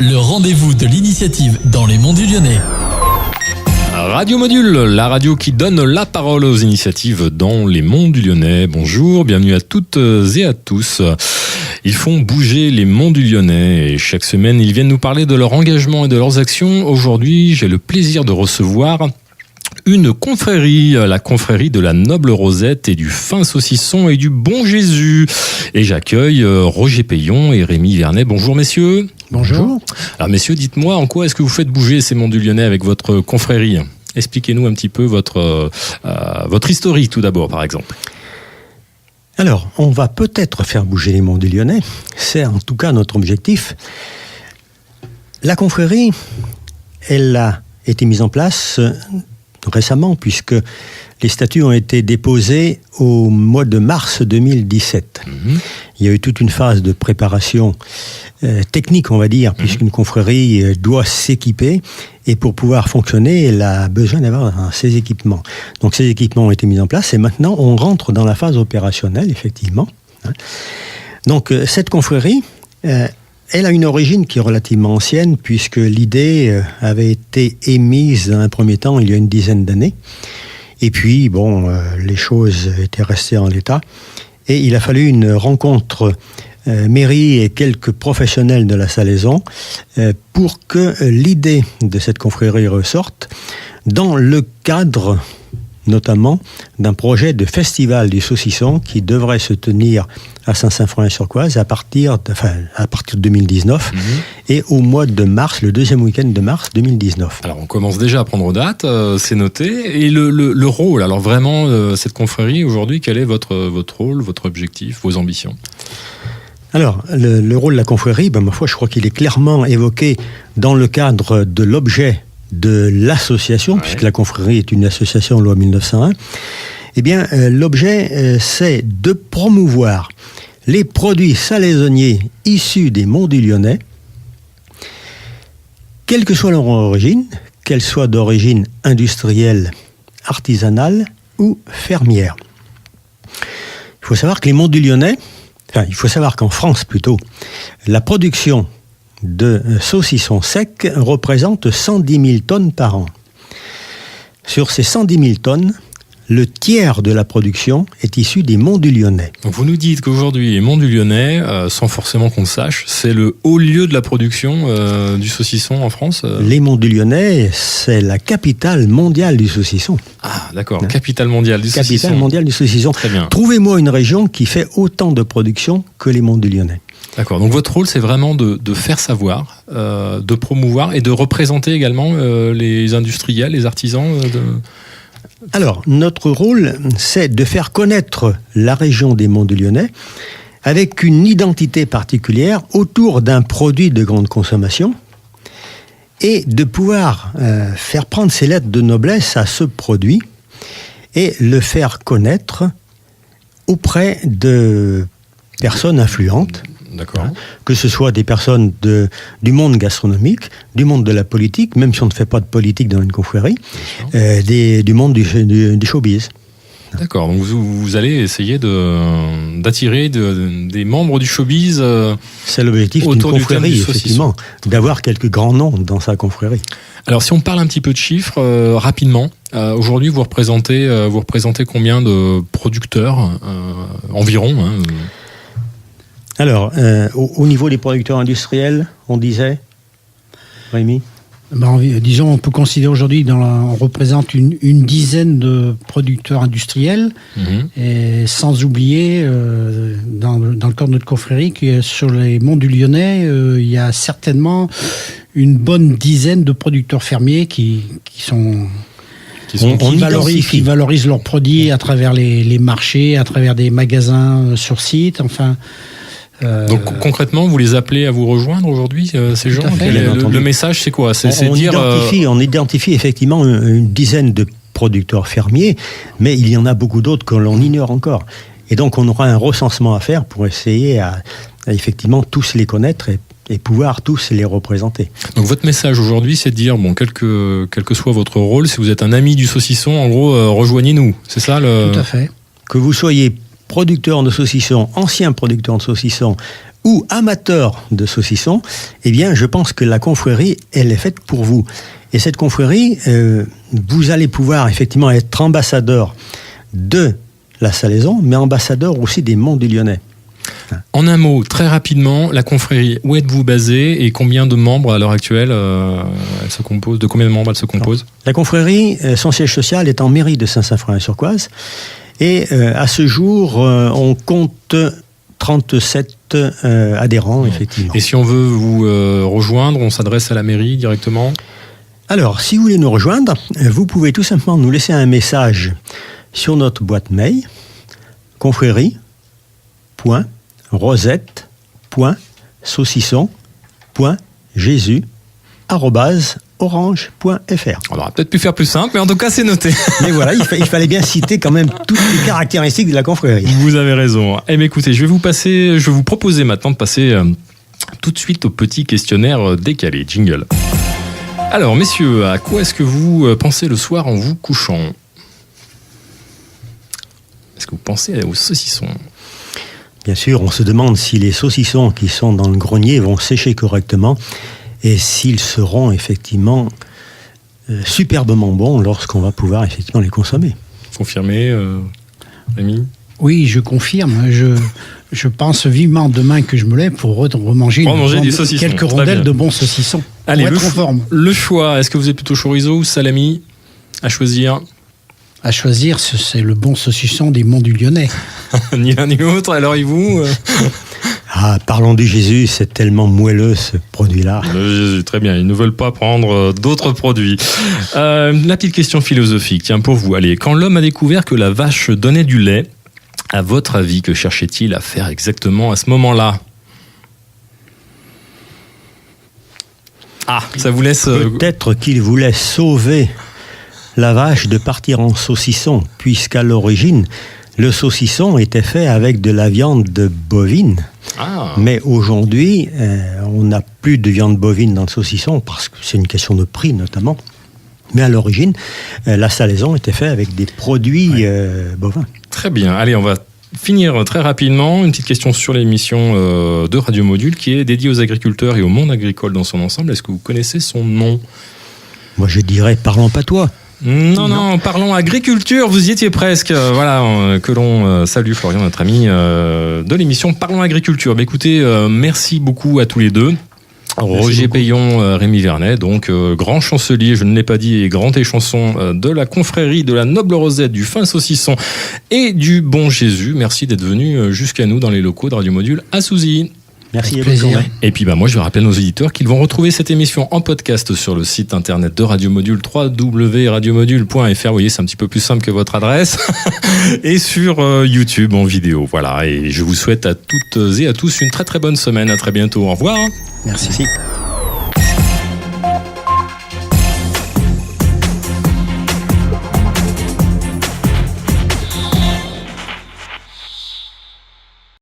le rendez-vous de l'initiative dans les Monts du Lyonnais. Radio Module, la radio qui donne la parole aux initiatives dans les Monts du Lyonnais. Bonjour, bienvenue à toutes et à tous. Ils font bouger les Monts du Lyonnais et chaque semaine, ils viennent nous parler de leur engagement et de leurs actions. Aujourd'hui, j'ai le plaisir de recevoir une confrérie, la confrérie de la Noble Rosette et du Fin Saucisson et du Bon Jésus. Et j'accueille Roger Payon et Rémi Vernet. Bonjour messieurs. Bonjour. Alors messieurs, dites-moi, en quoi est-ce que vous faites bouger ces Monts du Lyonnais avec votre confrérie ? Expliquez-nous un petit peu votre historique tout d'abord, par exemple. Alors, on va peut-être faire bouger les Monts du Lyonnais. C'est en tout cas notre objectif. La confrérie, elle a été mise en place récemment, puisque les statuts ont été déposés au mois de mars 2017. Il y a eu toute une phase de préparation technique, on va dire, puisqu'une confrérie doit s'équiper, et pour pouvoir fonctionner, elle a besoin d'avoir ces équipements. Donc ces équipements ont été mis en place, et maintenant on rentre dans la phase opérationnelle, effectivement. Donc cette confrérie, elle a une origine qui est relativement ancienne, puisque l'idée avait été émise dans un premier temps il y a une dizaine d'années. Et puis, les choses étaient restées en l'état. Et il a fallu une rencontre mairie et quelques professionnels de la salaison pour que l'idée de cette confrérie ressorte dans le cadre notamment d'un projet de festival du saucisson qui devrait se tenir à Saint-Symphorien-sur-Coise à partir de 2019 et au mois de mars, le deuxième week-end de mars 2019. Alors on commence déjà à prendre date, c'est noté. Et le rôle, alors vraiment, cette confrérie aujourd'hui, quel est votre rôle, votre objectif, vos ambitions ? Alors, le rôle de la confrérie, ma foi, je crois qu'il est clairement évoqué dans le cadre de l'objet de l'association, puisque la confrérie est une association loi 1901, eh bien, l'objet, c'est de promouvoir les produits salaisonniers issus des Monts du Lyonnais, quelle que soit leur origine, qu'elle soit d'origine industrielle, artisanale ou fermière. Il faut savoir que les Monts du Lyonnais, il faut savoir qu'en France plutôt, la production de saucissons secs représente 110 000 tonnes par an. Sur ces 110 000 tonnes, le tiers de la production est issu des Monts du Lyonnais. Donc vous nous dites qu'aujourd'hui, les Monts du Lyonnais, sans forcément qu'on le sache, c'est le haut lieu de la production du saucisson en France. Les Monts du Lyonnais, c'est la capitale mondiale du saucisson. Ah, d'accord, capitale mondiale du saucisson. Capitale mondiale du saucisson. Très bien. Trouvez-moi une région qui fait autant de production que les Monts du Lyonnais. D'accord, donc votre rôle, c'est vraiment de faire savoir, de promouvoir et de représenter également les industriels, les artisans Alors, notre rôle, c'est de faire connaître la région des Monts du Lyonnais avec une identité particulière autour d'un produit de grande consommation et de pouvoir faire prendre ses lettres de noblesse à ce produit et le faire connaître auprès de personnes influentes. D'accord. Que ce soit des personnes du monde gastronomique, du monde de la politique, même si on ne fait pas de politique dans une confrérie, du monde du showbiz. D'accord, donc vous allez essayer d'attirer des membres du showbiz. C'est l'objectif d'une confrérie, effectivement, d'avoir quelques grands noms dans sa confrérie. Alors si on parle un petit peu de chiffres, rapidement, aujourd'hui vous représentez combien de producteurs environ Alors, au niveau des producteurs industriels, on disait, Rémi ? Disons, on peut considérer aujourd'hui, on représente une dizaine de producteurs industriels, et sans oublier, dans le cadre de notre confrérie, que sur les Monts du Lyonnais, il y a certainement une bonne dizaine de producteurs fermiers qui valorisent leurs produits à travers les marchés, à travers des magasins sur site, enfin... Donc concrètement, vous les appelez à vous rejoindre aujourd'hui, ces gens ? Le message, c'est quoi ? On identifie effectivement une dizaine de producteurs fermiers, mais il y en a beaucoup d'autres que l'on ignore encore. Et donc on aura un recensement à faire pour essayer à effectivement tous les connaître et pouvoir tous les représenter. Donc votre message aujourd'hui, c'est de dire, quel que soit votre rôle, si vous êtes un ami du saucisson, en gros, rejoignez-nous. C'est ça Tout à fait. Que vous soyez producteur de saucissons, ancien producteur de saucissons, ou amateur de saucisson, eh bien, je pense que la confrérie, elle est faite pour vous. Et cette confrérie, vous allez pouvoir effectivement être ambassadeur de la salaison, mais ambassadeur aussi des Monts du Lyonnais. En un mot, très rapidement, la confrérie, où êtes-vous basé et combien de membres à l'heure actuelle elle se compose? De combien de membres elle se compose? La confrérie, son siège social est en mairie de Saint-Symphorien-sur-Coise. Et à ce jour, on compte 37 adhérents, effectivement. Et si on veut vous rejoindre, on s'adresse à la mairie directement? Alors, si vous voulez nous rejoindre, vous pouvez tout simplement nous laisser un message sur notre boîte mail, confrérie.rosette.saucisson.jésus@orange.fr. On aurait peut-être pu faire plus simple, mais en tout cas, c'est noté. Mais voilà, il fallait bien citer quand même toutes les caractéristiques de la confrérie. Vous avez raison. Eh bien, écoutez, je vais vous proposer maintenant de passer tout de suite au petit questionnaire décalé. Jingle. Alors, messieurs, à quoi est-ce que vous pensez le soir en vous couchant? Est-ce que vous pensez aux saucissons? Bien sûr, on se demande si les saucissons qui sont dans le grenier vont sécher correctement et s'ils seront effectivement superbement bons lorsqu'on va pouvoir effectivement les consommer. Confirmé, Rémi? Oui, je confirme. Je pense vivement demain que je me lève pour remanger quelques rondelles de bons saucissons. Allez, le choix, est-ce que vous êtes plutôt chorizo ou salami? À choisir. À choisir, c'est le bon saucisson des Monts du Lyonnais. Ni l'un ni l'autre, alors et vous? Parlons du Jésus, c'est tellement moelleux ce produit-là. Le Jésus, très bien, ils ne veulent pas prendre d'autres produits. La petite question philosophique, tiens, pour vous. Allez, quand l'homme a découvert que la vache donnait du lait, à votre avis, que cherchait-il à faire exactement à ce moment-là? Ça vous laisse... Peut-être qu'il voulait sauver la vache de partir en saucisson, puisqu'à l'origine, le saucisson était fait avec de la viande bovine. Mais aujourd'hui, on n'a plus de viande bovine dans le saucisson, parce que c'est une question de prix notamment. Mais à l'origine, la salaison était faite avec des produits bovins. Très bien. Allez, on va finir très rapidement. Une petite question sur l'émission de Radio Module qui est dédiée aux agriculteurs et au monde agricole dans son ensemble. Est-ce que vous connaissez son nom? Moi, je dirais Parlons Patois. Non, parlons agriculture, vous y étiez presque. Voilà, que l'on salue Florian, notre ami de l'émission Parlons Agriculture. Écoutez, merci beaucoup à tous les deux. Roger Payon, Rémi Vernet, donc grand chancelier, je ne l'ai pas dit, et grand échanson de la confrérie de la Noble Rosette, du Fin Saucisson et du Bon Jésus. Merci d'être venu jusqu'à nous dans les locaux de Radio Module à Souzy. Merci, plaisir. Et puis moi je rappelle nos auditeurs qu'ils vont retrouver cette émission en podcast sur le site internet de Radio Module, www.radiomodule.fr. Vous voyez, c'est un petit peu plus simple que votre adresse. Et sur YouTube en vidéo. Voilà, et je vous souhaite à toutes et à tous une très très bonne semaine. À très bientôt. Au revoir. Merci.